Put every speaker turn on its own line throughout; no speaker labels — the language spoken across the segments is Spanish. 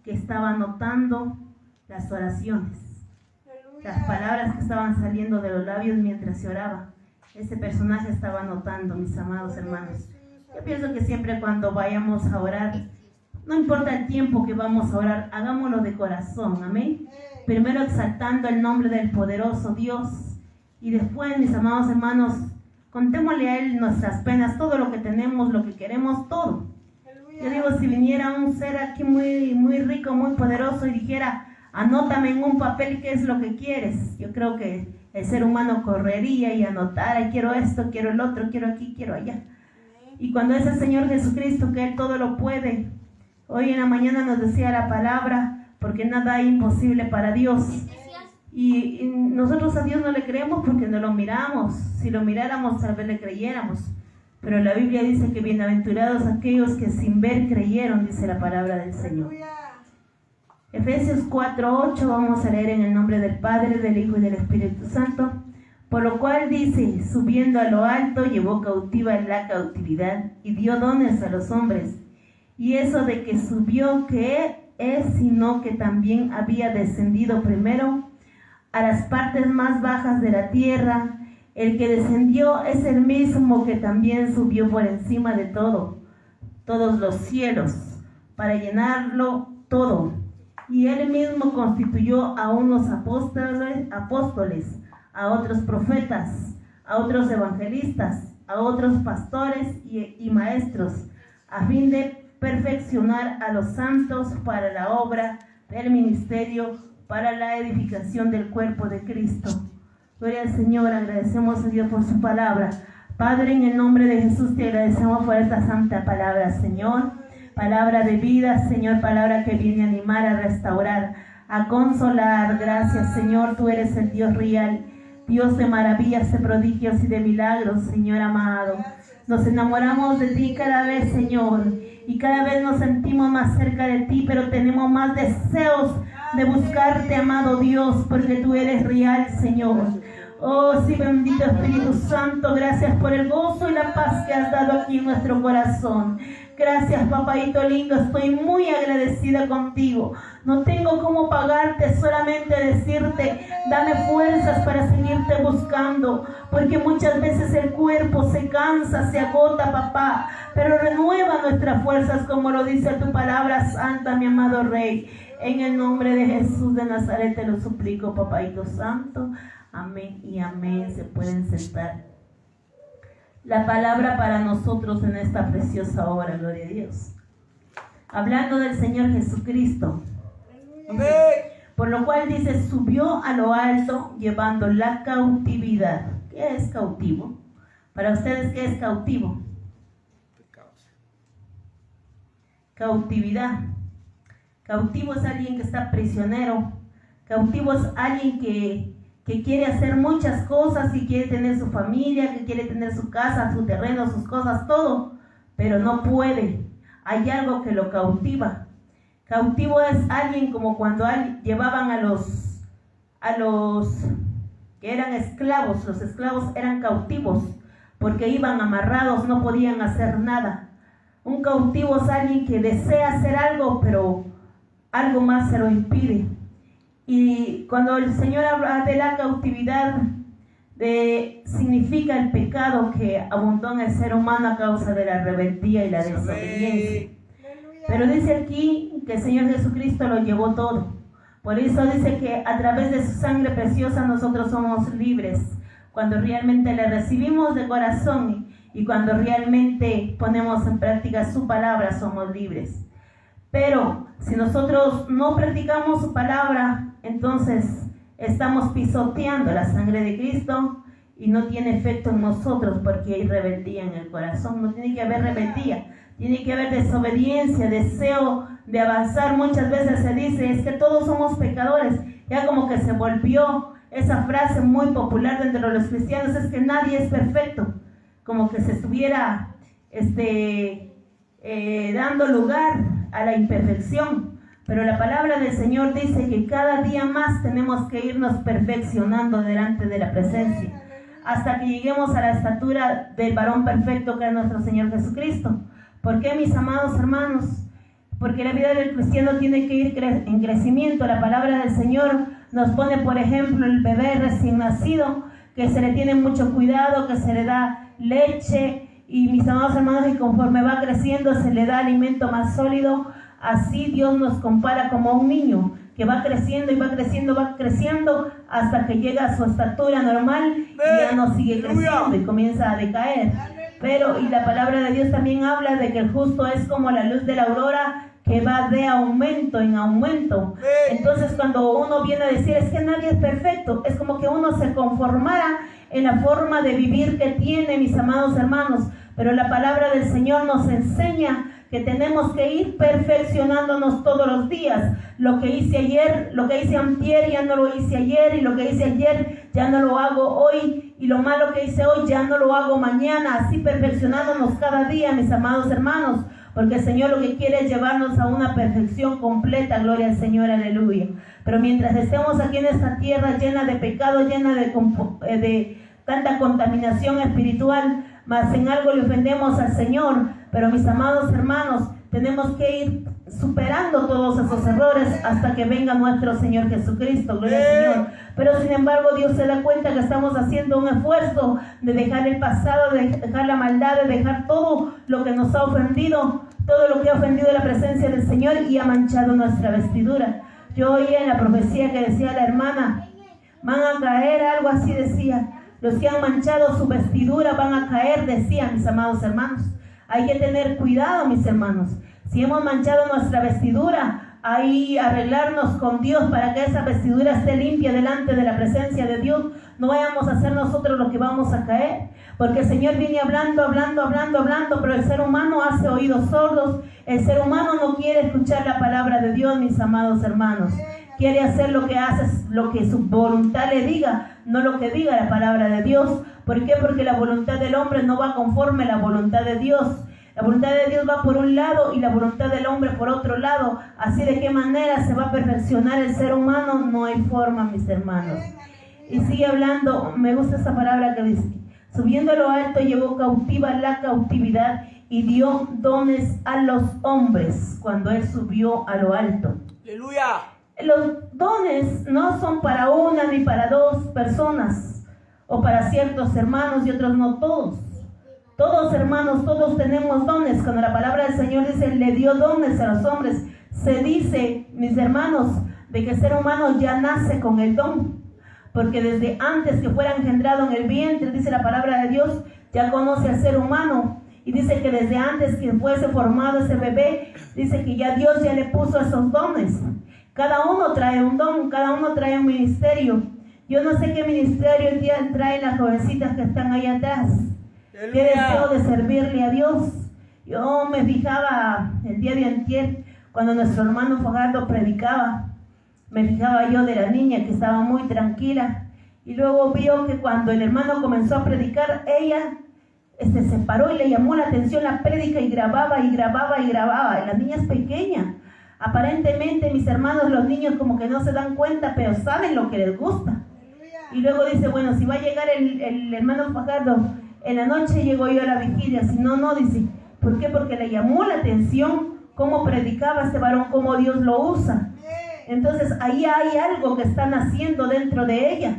que estaba anotando las oraciones, las palabras que estaban saliendo de los labios mientras se oraba. Ese personaje estaba anotando, mis amados hermanos. Yo pienso que siempre cuando vayamos a orar, no importa el tiempo que vamos a orar, hagámoslo de corazón, amén. Primero exaltando el nombre del poderoso Dios, y después, mis amados hermanos, contémosle a Él nuestras penas, todo lo que tenemos, lo que queremos, todo. Yo digo, si viniera un ser aquí muy rico, muy poderoso y dijera, anótame en un papel qué es lo que quieres, yo creo que el ser humano correría y anotara, quiero esto, quiero el otro, quiero aquí, quiero allá. Y cuando es el Señor Jesucristo, que Él todo lo puede, hoy en la mañana nos decía la palabra, porque nada hay imposible para Dios. Y nosotros a Dios no le creemos porque no lo miramos. Si lo miráramos, tal vez le creyéramos. Pero la Biblia dice que bienaventurados aquellos que sin ver creyeron, dice la palabra del Señor. Efesios 4:8, vamos a leer en el nombre del Padre, del Hijo y del Espíritu Santo. Por lo cual dice, subiendo a lo alto, llevó cautiva la cautividad y dio dones a los hombres. Y eso de que subió, ¿qué es? Sino que también había descendido primero a las partes más bajas de la tierra. El que descendió es el mismo que también subió por encima de todos los cielos, para llenarlo todo. Y él mismo constituyó a unos apóstoles, a otros profetas, a otros evangelistas, a otros pastores y maestros, a fin de perfeccionar a los santos para la obra del ministerio, para la edificación del cuerpo de Cristo. Gloria al Señor, agradecemos a Dios por su palabra. Padre, en el nombre de Jesús te agradecemos por esta santa palabra, Señor. Palabra de vida, Señor, palabra que viene a animar, a restaurar, a consolar. Gracias, Señor, tú eres el Dios real, Dios de maravillas, de prodigios y de milagros, Señor amado. Nos enamoramos de ti cada vez, Señor, y cada vez nos sentimos más cerca de ti, pero tenemos más deseos de buscarte, amado Dios, porque tú eres real, Señor. Oh, sí, bendito Espíritu Santo, gracias por el gozo y la paz que has dado aquí en nuestro corazón. Gracias, papaito lindo, estoy muy agradecida contigo. No tengo cómo pagarte, solamente decirte, dame fuerzas para seguirte buscando, porque muchas veces el cuerpo se cansa, se agota, papá, pero renueva nuestras fuerzas, como lo dice tu palabra santa, mi amado Rey. En el nombre de Jesús de Nazaret te lo suplico, papaito santo. Amén y amén. Se pueden sentar. La palabra para nosotros en esta preciosa hora, gloria a Dios. Hablando del Señor Jesucristo. Amén. Por lo cual dice, subió a lo alto llevando la cautividad. ¿Qué es cautivo? Para ustedes, ¿qué es cautivo? Cautividad. Cautivo es alguien que está prisionero. Cautivo es alguien que quiere hacer muchas cosas y quiere tener su familia, que quiere tener su casa, su terreno, sus cosas, todo, pero no puede. Hay algo que lo cautiva. Cautivo es alguien como cuando llevaban a los que eran esclavos. Los esclavos eran cautivos porque iban amarrados, no podían hacer nada. Un cautivo es alguien que desea hacer algo, pero algo más se lo impide. Y cuando el Señor habla de la cautividad, significa el pecado que abundó en el ser humano a causa de la rebeldía y la desobediencia. Pero dice aquí que el Señor Jesucristo lo llevó todo. Por eso dice que a través de su sangre preciosa nosotros somos libres. Cuando realmente le recibimos de corazón y cuando realmente ponemos en práctica su palabra, somos libres. Pero si nosotros no practicamos su palabra, entonces estamos pisoteando la sangre de Cristo y no tiene efecto en nosotros porque hay rebeldía en el corazón. No tiene que haber rebeldía, tiene que haber desobediencia, deseo de avanzar. Muchas veces se dice, es que todos somos pecadores. Ya como que se volvió esa frase muy popular dentro de los cristianos, es que nadie es perfecto. Como que se estuviera dando lugar a la imperfección. Pero la palabra del Señor dice que cada día más tenemos que irnos perfeccionando delante de la presencia, hasta que lleguemos a la estatura del varón perfecto que es nuestro Señor Jesucristo. ¿Por qué, mis amados hermanos? porque la vida del cristiano tiene que ir en crecimiento. La palabra del Señor nos pone, por ejemplo, el bebé recién nacido, que se le tiene mucho cuidado, que se le da leche, y mis amados hermanos, y conforme va creciendo se le da alimento más sólido. Así Dios nos compara como un niño que va creciendo y va creciendo hasta que llega a su estatura normal y ya no sigue creciendo y comienza a decaer. Pero, y la palabra de Dios también habla de que el justo es como la luz de la aurora, que va de aumento en aumento. Entonces, cuando uno viene a decir, es que nadie es perfecto, es como que uno se conformara en la forma de vivir que tiene, mis amados hermanos. Pero la palabra del Señor nos enseña que tenemos que ir perfeccionándonos todos los días. Lo que hice ayer, lo que hice antier, ya no lo hice ayer, y lo que hice ayer ya no lo hago hoy, y lo malo que hice hoy ya no lo hago mañana. Así perfeccionándonos cada día, mis amados hermanos, porque el Señor lo que quiere es llevarnos a una perfección completa. Gloria al Señor, aleluya. Pero mientras estemos aquí en esta tierra llena de pecado, llena de tanta contaminación espiritual, más en algo le ofendemos al Señor. Pero mis amados hermanos, tenemos que ir superando todos esos errores hasta que venga nuestro Señor Jesucristo. Gloria al Señor. Pero sin embargo, Dios se da cuenta que estamos haciendo un esfuerzo de dejar el pasado, de dejar la maldad, de dejar todo lo que nos ha ofendido, todo lo que ha ofendido la presencia del Señor y ha manchado nuestra vestidura. Yo oía en la profecía que decía la hermana, van a caer, algo así decía. Los que han manchado su vestidura van a caer, decía, mis amados hermanos. Hay que tener cuidado, mis hermanos. Si hemos manchado nuestra vestidura, ahí arreglarnos con Dios para que esa vestidura esté limpia delante de la presencia de Dios. No vayamos a hacer nosotros lo que vamos a caer. Porque el Señor viene hablando, pero el ser humano hace oídos sordos. El ser humano no quiere escuchar la palabra de Dios, mis amados hermanos. Quiere hacer lo que hace, lo que su voluntad le diga, no lo que diga la palabra de Dios. ¿Por qué? Porque la voluntad del hombre no va conforme a la voluntad de Dios. La voluntad de Dios va por un lado y la voluntad del hombre por otro lado. Así, ¿de qué manera se va a perfeccionar el ser humano? No hay forma, mis hermanos. Y sigue hablando, me gusta esa palabra que dice, subiendo a lo alto llevó cautiva la cautividad y dio dones a los hombres cuando él subió a lo alto.
Aleluya.
Los dones no son para una ni para dos personas o para ciertos hermanos y otros no todos. Todos, hermanos, todos tenemos dones. Cuando la palabra del Señor dice, le dio dones a los hombres, se dice, mis hermanos, de que el ser humano ya nace con el don. Porque desde antes que fuera engendrado en el vientre, dice la palabra de Dios, ya conoce al ser humano. Y dice que desde antes que fuese formado ese bebé, dice que ya Dios ya le puso esos dones. Cada uno trae un don, cada uno trae un ministerio. Yo no sé qué ministerio el día traen las jovencitas que están ahí atrás. Qué deseo de servirle a Dios. Yo me fijaba el día de antier, cuando nuestro hermano Fajardo predicaba, me fijaba yo de la niña que estaba muy tranquila. Y luego vio que cuando el hermano comenzó a predicar, ella se paró y le llamó la atención la prédica y grababa. Y la niña es pequeña. Aparentemente, mis hermanos, los niños como que no se dan cuenta, pero saben lo que les gusta. Y luego dice, bueno, si va a llegar el hermano Fajardo, en la noche llego yo a la vigilia. Si no, dice, ¿por qué? Porque le llamó la atención cómo predicaba este varón, cómo Dios lo usa. Entonces, ahí hay algo que están haciendo dentro de ella.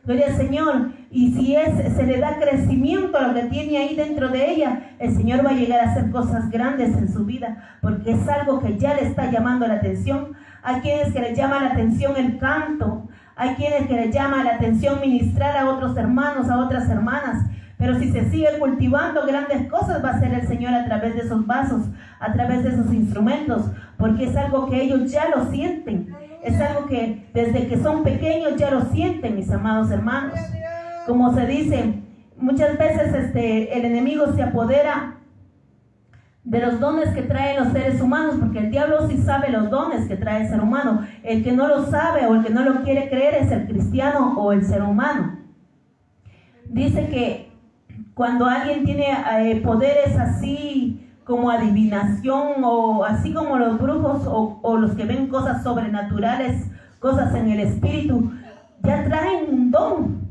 Gloria al Señor. Y si se le da crecimiento a lo que tiene ahí dentro de ella, el Señor va a llegar a hacer cosas grandes en su vida, porque es algo que ya le está llamando la atención. Hay quienes que les llama la atención el canto, hay quienes que les llama la atención ministrar a otros hermanos, a otras hermanas. Pero si se sigue cultivando grandes cosas, va a ser el Señor a través de esos vasos, a través de esos instrumentos, porque es algo que ellos ya lo sienten. Es algo que desde que son pequeños ya lo sienten, mis amados hermanos. Como se dice, muchas veces el enemigo se apodera de los dones que traen los seres humanos, porque el diablo sí sabe los dones que trae el ser humano. El que no lo sabe o el que no lo quiere creer es el cristiano o el ser humano. Dice que cuando alguien tiene poderes así como adivinación, o así como los brujos o los que ven cosas sobrenaturales, cosas en el espíritu, ya traen un don,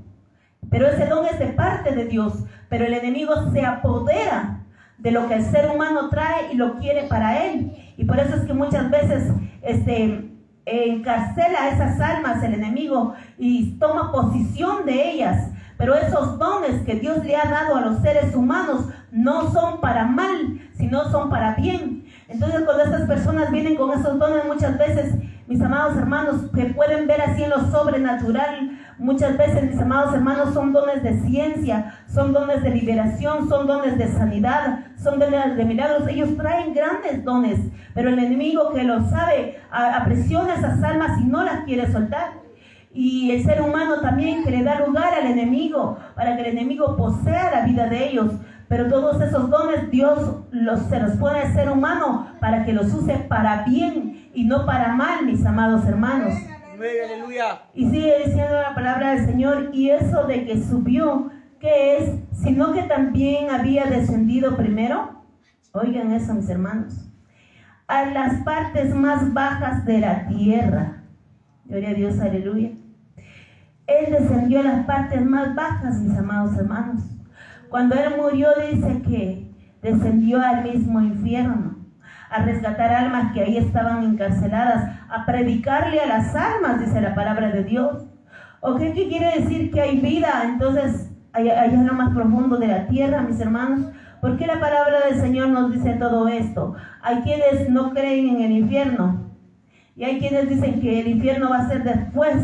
pero ese don es de parte de Dios. Pero el enemigo se apodera de lo que el ser humano trae y lo quiere para él. Y por eso es que muchas veces encarcela a esas almas el enemigo y toma posición de ellas. Pero esos dones que Dios le ha dado a los seres humanos no son para mal, sino son para bien. Entonces, cuando estas personas vienen con esos dones, muchas veces, mis amados hermanos, que pueden ver así en lo sobrenatural, muchas veces, mis amados hermanos, son dones de ciencia, son dones de liberación, son dones de sanidad, son dones de milagros. Ellos traen grandes dones, pero el enemigo, que lo sabe, aprisiona esas almas y no las quiere soltar. Y el ser humano también, que le da lugar al enemigo, para que el enemigo posea la vida de ellos. Pero todos esos dones Dios se los pone al ser humano para que los use para bien y no para mal, mis amados hermanos.
Aleluya.
Y sigue diciendo la palabra del Señor, y eso de que subió, ¿qué es? Sino que también había descendido primero, oigan eso, mis hermanos, a las partes más bajas de la tierra. Gloria a Dios, aleluya. Él descendió a las partes más bajas, mis amados hermanos. Cuando Él murió, dice que descendió al mismo infierno, a rescatar almas que ahí estaban encarceladas, a predicarle a las almas, dice la palabra de Dios. ¿O qué quiere decir? Que hay vida, entonces, allá en lo más profundo de la tierra, mis hermanos. ¿Por qué la palabra del Señor nos dice todo esto? Hay quienes no creen en el infierno, y hay quienes dicen que el infierno va a ser después,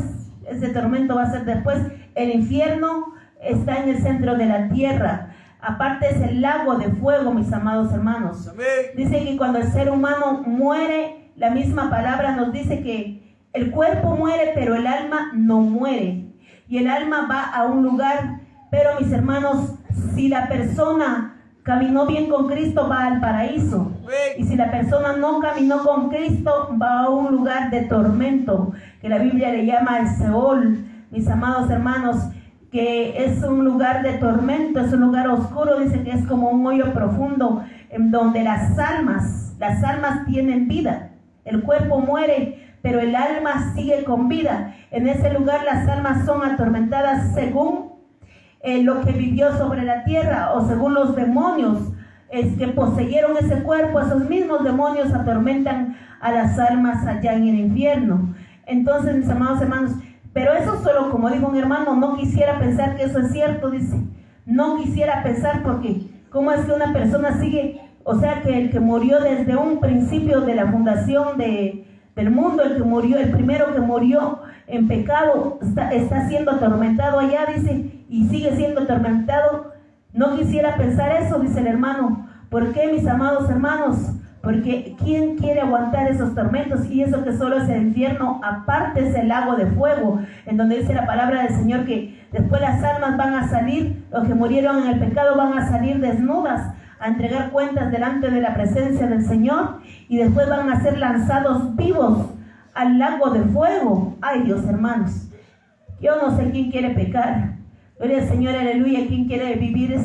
ese tormento va a ser después. El infierno está en el centro de la tierra. Aparte es el lago de fuego, mis amados hermanos.
Amén.
Dice que cuando el ser humano muere, la misma palabra nos dice que el cuerpo muere, pero el alma no muere. Y el alma va a un lugar, pero mis hermanos, si la persona caminó bien con Cristo, va al paraíso. Y si la persona no caminó con Cristo, va a un lugar de tormento, que la Biblia le llama el Seol, mis amados hermanos, que es un lugar de tormento, es un lugar oscuro. Dice que es como un hoyo profundo, en donde las almas tienen vida. El cuerpo muere, pero el alma sigue con vida. En ese lugar las almas son atormentadas según lo que vivió sobre la tierra, o según los demonios que poseyeron ese cuerpo. Esos mismos demonios atormentan a las almas allá en el infierno. Entonces, mis amados hermanos, pero eso solo, como dijo un hermano, no quisiera pensar que eso es cierto, dice. No quisiera pensar, porque ¿cómo es que una persona sigue? O sea, que el que murió desde un principio de la fundación del mundo, el primero que murió en pecado, está siendo atormentado allá, dice, y sigue siendo atormentado. No quisiera pensar eso, dice el hermano. ¿Por qué, mis amados hermanos? Porque ¿quién quiere aguantar esos tormentos? Y eso que solo es el infierno, aparte es el lago de fuego, en donde dice la palabra del Señor que después las almas van a salir, los que murieron en el pecado van a salir desnudas, a entregar cuentas delante de la presencia del Señor, y después van a ser lanzados vivos al lago de fuego. Ay, Dios, hermanos, yo no sé quién quiere pecar. Gloria al Señor, aleluya. ¿Quién quiere vivir,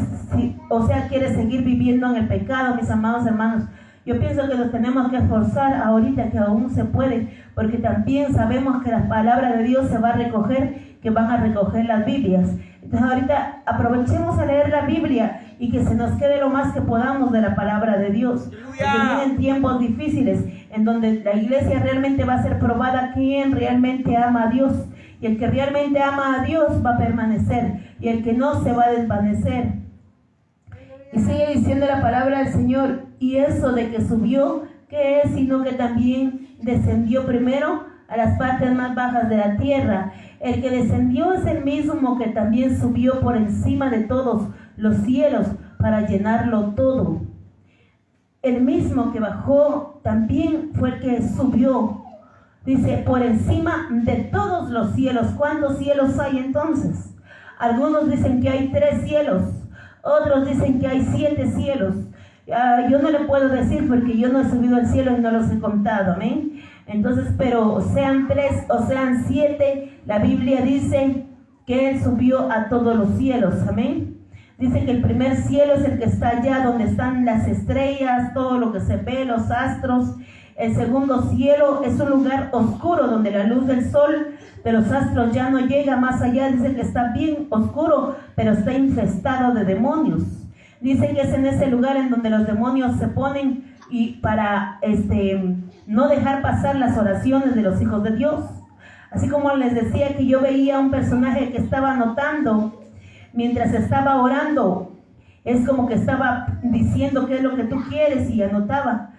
quiere seguir viviendo en el pecado, mis amados hermanos? Yo pienso que nos tenemos que esforzar ahorita, que aún se puede, porque también sabemos que la palabra de Dios se va a recoger, que van a recoger las Biblias. Entonces ahorita aprovechemos a leer la Biblia y que se nos quede lo más que podamos de la palabra de Dios. Porque vienen tiempos difíciles en donde la iglesia realmente va a ser probada quién realmente ama a Dios. Y el que realmente ama a Dios va a permanecer, y el que no se va a desvanecer. Y sigue diciendo la palabra del Señor, y eso de que subió, ¿qué es? Sino que también descendió primero a las partes más bajas de la tierra. El que descendió es el mismo que también subió por encima de todos los cielos para llenarlo todo. El mismo que bajó también fue el que subió. Dice, por encima de todos los cielos. ¿Cuántos cielos hay entonces? Algunos dicen que hay 3 cielos. Otros dicen que hay 7 cielos. Yo no le puedo decir porque yo no he subido al cielo y no los he contado, amén. Entonces, pero sean 3 o sean 7, la Biblia dice que Él subió a todos los cielos, amén. Dice que el primer cielo es el que está allá donde están las estrellas, todo lo que se ve, los astros. El segundo cielo es un lugar oscuro donde la luz del sol de los astros ya no llega más allá. Dice que está bien oscuro, pero está infestado de demonios. Dice que es en ese lugar en donde los demonios se ponen y para no dejar pasar las oraciones de los hijos de Dios. Así como les decía que yo veía un personaje que estaba anotando mientras estaba orando. Es como que estaba diciendo qué es lo que tú quieres y anotaba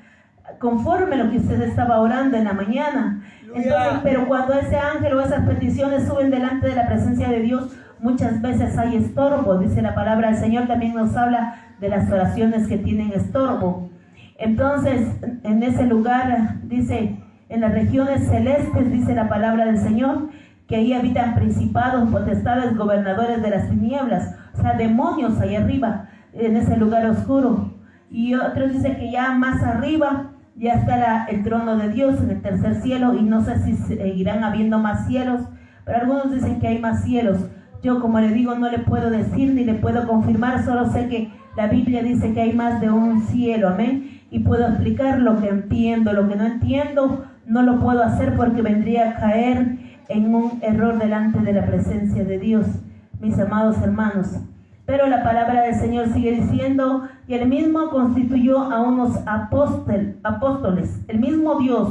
conforme lo que usted estaba orando en la mañana. Entonces, pero cuando ese ángel o esas peticiones suben delante de la presencia de Dios, muchas veces hay estorbo. Dice la palabra del Señor, también nos habla de las oraciones que tienen estorbo. Entonces, en ese lugar, dice, en las regiones celestes, dice la palabra del Señor, que ahí habitan principados, potestades, gobernadores de las tinieblas, o sea, demonios ahí arriba, en ese lugar oscuro. Y otros dicen que ya más arriba ya está el trono de Dios en el tercer cielo, y no sé si seguirán habiendo más cielos, pero algunos dicen que hay más cielos. Yo, como le digo, no le puedo decir ni le puedo confirmar, solo sé que la Biblia dice que hay más de un cielo, amén, y puedo explicar lo que entiendo. Lo que no entiendo no lo puedo hacer porque vendría a caer en un error delante de la presencia de Dios, mis amados hermanos. Pero la palabra del Señor sigue diciendo que Él mismo constituyó a unos apóstoles, el mismo Dios,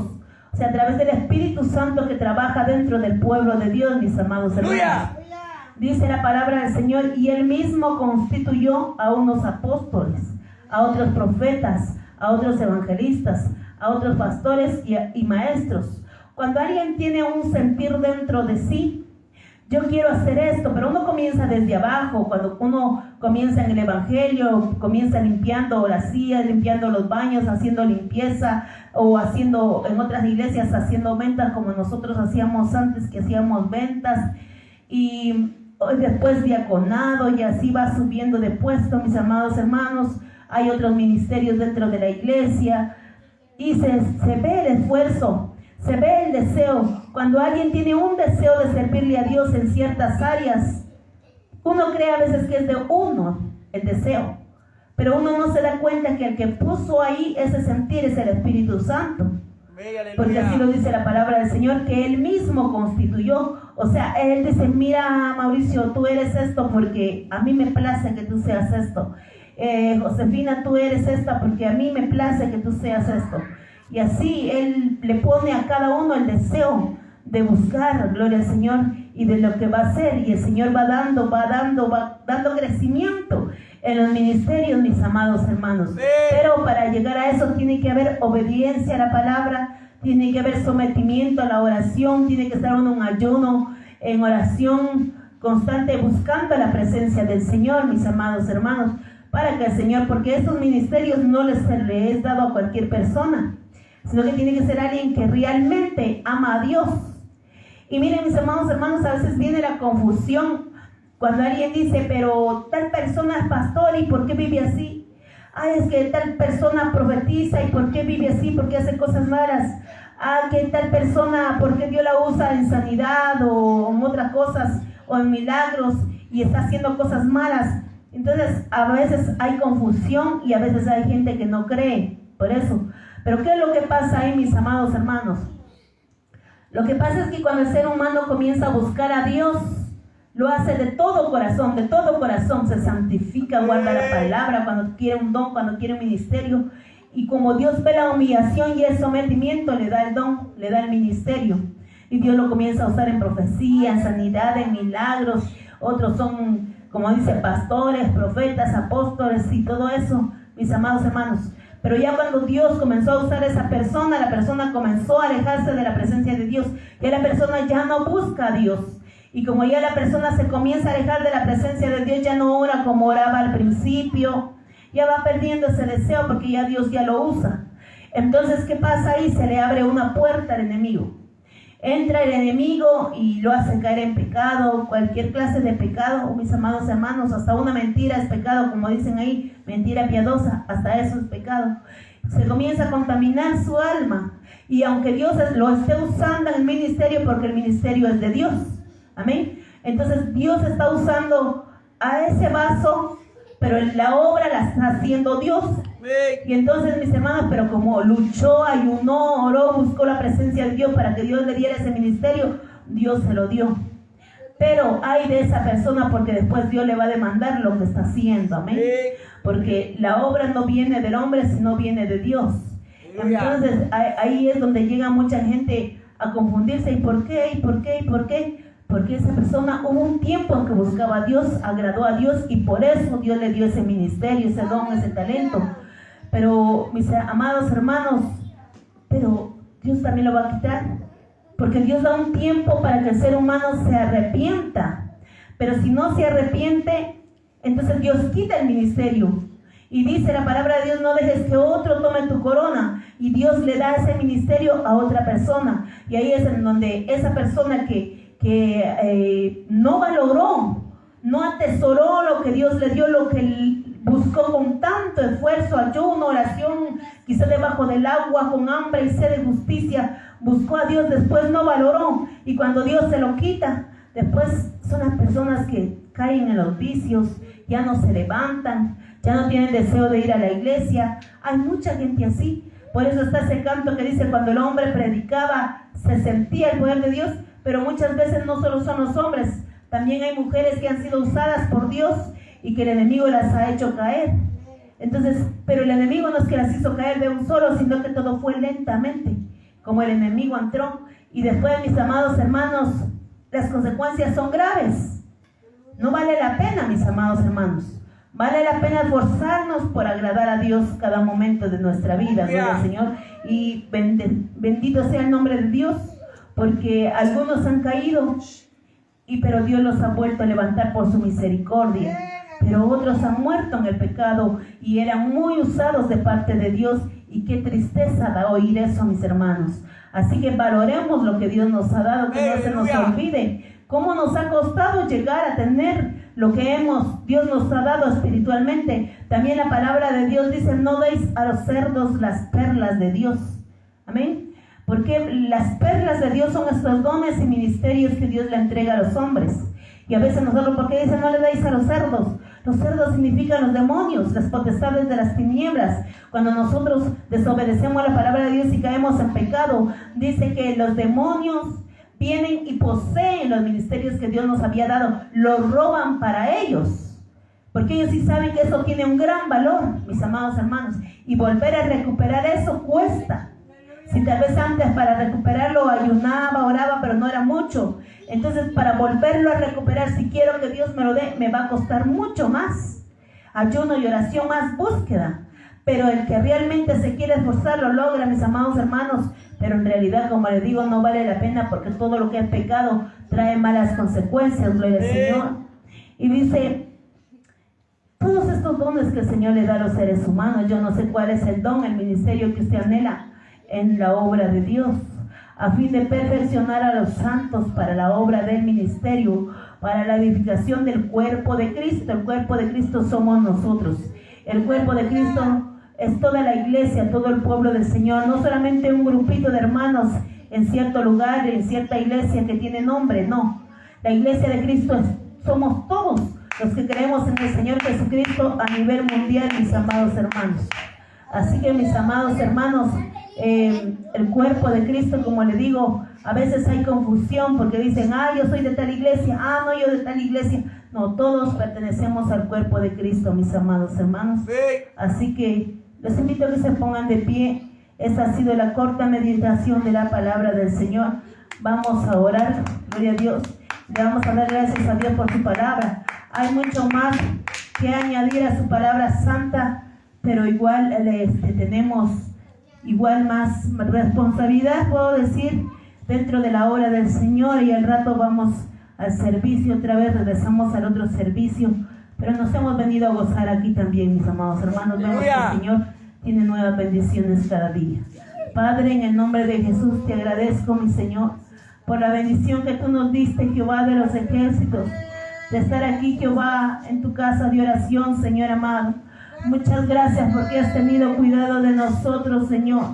o sea, a través del Espíritu Santo que trabaja dentro del pueblo de Dios, mis amados hermanos. Dice la palabra del Señor, y Él mismo constituyó a unos apóstoles, a otros profetas, a otros evangelistas, a otros pastores y maestros. Cuando alguien tiene un sentir dentro de sí, yo quiero hacer esto, pero uno comienza desde abajo. Cuando uno comienza en el evangelio, comienza limpiando las sillas, limpiando los baños, haciendo limpieza, o haciendo en otras iglesias haciendo ventas como nosotros hacíamos antes, que hacíamos ventas, y después diaconado, y así va subiendo de puesto, mis amados hermanos. Hay otros ministerios dentro de la iglesia, y se ve el esfuerzo, se ve el deseo. Cuando alguien tiene un deseo de servirle a Dios en ciertas áreas, uno cree a veces que es de uno el deseo, pero uno no se da cuenta que el que puso ahí ese sentir es el Espíritu Santo. Porque así lo dice la palabra del Señor, que Él mismo constituyó. O sea, Él dice, mira, Mauricio, tú eres esto porque a mí me place que tú seas esto. Josefina, tú eres esta porque a mí me place que tú seas esto. Y así Él le pone a cada uno el deseo de buscar, gloria al Señor, y de lo que va a hacer. Y el Señor va dando crecimiento en los ministerios, mis amados hermanos. Sí. Pero para llegar a eso tiene que haber obediencia a la palabra, tiene que haber sometimiento a la oración, tiene que estar uno en ayuno, en oración constante, buscando la presencia del Señor, mis amados hermanos, para que el Señor, porque estos ministerios no les es dado a cualquier persona, sino que tiene que ser alguien que realmente ama a Dios. Y miren, mis amados hermanos, a veces viene la confusión cuando alguien dice, pero tal persona es pastor, ¿y por qué vive así? Es que tal persona profetiza, ¿y por qué vive así? ¿Por qué hace cosas malas? Que tal persona, ¿por qué Dios la usa en sanidad o en otras cosas, o en milagros, y está haciendo cosas malas? Entonces, a veces hay confusión y a veces hay gente que no cree, por eso. Pero ¿qué es lo que pasa ahí, mis amados hermanos? Lo que pasa es que cuando el ser humano comienza a buscar a Dios, lo hace de todo corazón, se santifica, guarda la palabra, cuando quiere un don, cuando quiere un ministerio. Y como Dios ve la humillación y el sometimiento, le da el don, le da el ministerio. Y Dios lo comienza a usar en profecía, en sanidad, en milagros. Otros son, como dice, pastores, profetas, apóstoles y todo eso, mis amados hermanos. Pero ya cuando Dios comenzó a usar a esa persona, la persona comenzó a alejarse de la presencia de Dios. Ya la persona ya no busca a Dios. Y como ya la persona se comienza a alejar de la presencia de Dios, ya no ora como oraba al principio. Ya va perdiendo ese deseo porque ya Dios ya lo usa. Entonces, ¿qué pasa ahí? Se le abre una puerta al enemigo. Entra el enemigo y lo hace caer en pecado, cualquier clase de pecado, mis amados hermanos, hasta una mentira es pecado, como dicen ahí, mentira piadosa, hasta eso es pecado. Se comienza a contaminar su alma, y aunque Dios lo esté usando en el ministerio, porque el ministerio es de Dios, amén. Entonces Dios está usando a ese vaso, pero la obra la está haciendo Dios. Y entonces, mis hermanos, pero como luchó, ayunó, oró, buscó la presencia de Dios para que Dios le diera ese ministerio, Dios se lo dio. Pero hay de esa persona, porque después Dios le va a demandar lo que está haciendo, amén. Porque la obra no viene del hombre, sino viene de Dios. Entonces ahí es donde llega mucha gente a confundirse. ¿Y por qué? ¿Y por qué? ¿Y por qué? Porque esa persona hubo un tiempo en que buscaba a Dios, agradó a Dios, y por eso Dios le dio ese ministerio, ese don, ese talento. Pero mis amados hermanos, pero Dios también lo va a quitar, porque Dios da un tiempo para que el ser humano se arrepienta. Pero si no se arrepiente, entonces Dios quita el ministerio. Y dice la palabra de Dios: no dejes que otro tome tu corona. Y Dios le da ese ministerio a otra persona. Y ahí es en donde esa persona que no valoró, no atesoró lo que Dios le dio, lo que él buscó con tanto esfuerzo, ayuno, oración, quizá debajo del agua, con hambre y sed de justicia, buscó a Dios, después no valoró. Y cuando Dios se lo quita, después son las personas que caen en los vicios, ya no se levantan, ya no tienen deseo de ir a la iglesia. Hay mucha gente así. Por eso está ese canto que dice: cuando el hombre predicaba, se sentía el poder de Dios. Pero muchas veces no solo son los hombres, también hay mujeres que han sido usadas por Dios y que el enemigo las ha hecho caer. Entonces, pero el enemigo no es que las hizo caer de un solo, sino que todo fue lentamente, como el enemigo entró. Y después, mis amados hermanos, las consecuencias son graves. No vale la pena, mis amados hermanos. Vale la pena esforzarnos por agradar a Dios cada momento de nuestra vida, gloria al Señor. Y bendito sea el nombre de Dios, porque algunos han caído, pero Dios los ha vuelto a levantar por su misericordia. Pero otros han muerto en el pecado y eran muy usados de parte de Dios. Y qué tristeza da oír eso, mis hermanos. Así que valoremos lo que Dios nos ha dado, que no se nos olvide cómo nos ha costado llegar a tener lo que Dios nos ha dado espiritualmente. También la palabra de Dios dice: no deis a los cerdos las perlas de Dios. Amén. Porque las perlas de Dios son estos dones y ministerios que Dios le entrega a los hombres. Y a veces nosotros, ¿por qué dicen no le dais a los cerdos? Los cerdos significan los demonios, las potestades de las tinieblas. Cuando nosotros desobedecemos a la palabra de Dios y caemos en pecado, dice que los demonios vienen y poseen los ministerios que Dios nos había dado, los roban para ellos. Porque ellos sí saben que eso tiene un gran valor, mis amados hermanos. Y volver a recuperar eso cuesta. Si tal vez antes para recuperarlo ayunaba, oraba, pero no era mucho. Entonces para volverlo a recuperar, si quiero que Dios me lo dé, me va a costar mucho más. Ayuno y oración, más búsqueda. Pero el que realmente se quiere esforzar lo logra, mis amados hermanos. Pero en realidad, como les digo, no vale la pena, porque todo lo que es pecado trae malas consecuencias, gloria al Señor. Y dice: todos estos dones que el Señor le da a los seres humanos, yo no sé cuál es el don, el ministerio que usted anhela en la obra de Dios, a fin de perfeccionar a los santos para la obra del ministerio, para la edificación del cuerpo de Cristo. El cuerpo de Cristo somos nosotros. El cuerpo de Cristo es toda la iglesia, todo el pueblo del Señor, no solamente un grupito de hermanos en cierto lugar, en cierta iglesia que tiene nombre, no. La iglesia de Cristo somos todos los que creemos en el Señor Jesucristo a nivel mundial, mis amados hermanos. Así que, mis amados hermanos, el cuerpo de Cristo, como le digo, a veces hay confusión porque dicen: yo soy de tal iglesia, no, yo de tal iglesia. No, todos pertenecemos al cuerpo de Cristo, mis amados hermanos. Así que les invito a que se pongan de pie. Esta ha sido la corta meditación de la palabra del Señor. Vamos a orar, gloria a Dios. Le vamos a dar gracias a Dios por su palabra. Hay mucho más que añadir a su palabra santa, pero igual tenemos igual más responsabilidad, puedo decir, dentro de la obra del Señor. Y al rato vamos al servicio, otra vez regresamos al otro servicio, pero nos hemos venido a gozar aquí también, mis amados hermanos. Vemos que el Señor tiene nuevas bendiciones cada día. Padre, en el nombre de Jesús te agradezco, mi Señor, por la bendición que tú nos diste, Jehová de los ejércitos, de estar aquí, Jehová, en tu casa de oración, Señor amado. Muchas gracias porque has tenido cuidado de nosotros, Señor.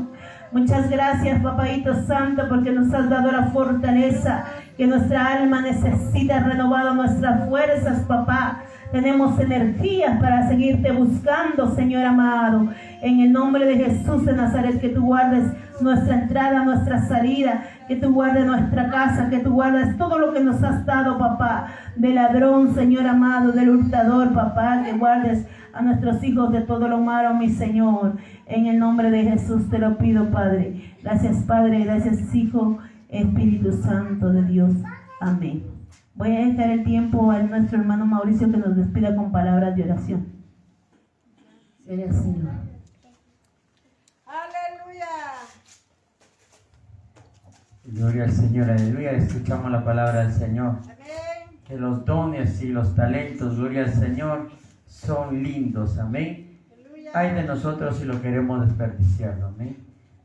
Muchas gracias, Papaito Santo, porque nos has dado la fortaleza que nuestra alma necesita, renovado nuestras fuerzas, papá. Tenemos energías para seguirte buscando, Señor amado. En el nombre de Jesús de Nazaret, que tú guardes nuestra entrada, nuestra salida, que tú guardes nuestra casa, que tú guardes todo lo que nos has dado, papá, del ladrón, Señor amado, del hurtador, papá, que guardes a nuestros hijos de todo lo malo, mi Señor. En el nombre de Jesús te lo pido, Padre. Gracias, Padre, gracias, Hijo, Espíritu Santo de Dios. Amén. Voy a dejar el tiempo a nuestro hermano Mauricio que nos despida con palabras de oración. Gloria al Señor.
Aleluya.
Gloria al Señor, aleluya. Escuchamos la palabra del Señor.
Amén.
Que los dones y los talentos, gloria al Señor, son lindos. Amén.
Aleluya.
Ay de nosotros si lo queremos desperdiciar. Amén.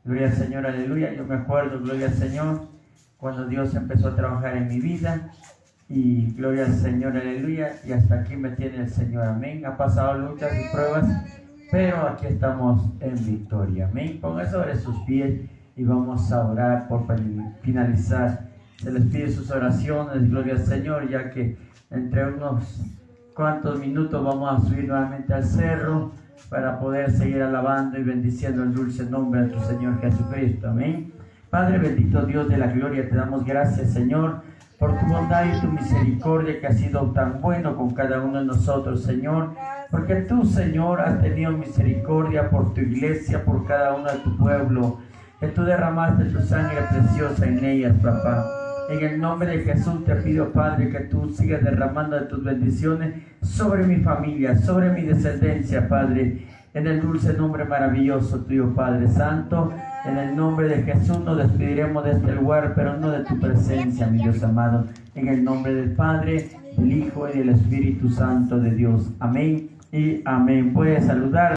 Gloria al Señor, aleluya. Yo me acuerdo, gloria al Señor, cuando Dios empezó a trabajar en mi vida. Y gloria al Señor, aleluya. Y hasta aquí me tiene el Señor. Amén. Ha pasado luchas y pruebas, pero aquí estamos en victoria. Amén. Pongan sobre sus pies y vamos a orar por finalizar. Se les pide sus oraciones, gloria al Señor, ya que entre unos cuantos minutos vamos a subir nuevamente al cerro para poder seguir alabando y bendiciendo el dulce nombre de tu Señor Jesucristo. Amén. Padre bendito, Dios de la gloria, te damos gracias, Señor, por tu bondad y tu misericordia que has sido tan bueno con cada uno de nosotros, Señor. Porque tú, Señor, has tenido misericordia por tu iglesia, por cada uno de tu pueblo, que tú derramaste tu sangre preciosa en ellas, papá. En el nombre de Jesús te pido, Padre, que tú sigas derramando de tus bendiciones sobre mi familia, sobre mi descendencia, Padre. En el dulce nombre maravilloso tuyo, Padre Santo, en el nombre de Jesús nos despediremos de este lugar, pero no de tu presencia, mi Dios amado. En el nombre del Padre, del Hijo y del Espíritu Santo de Dios. Amén y amén. Puedes saludar.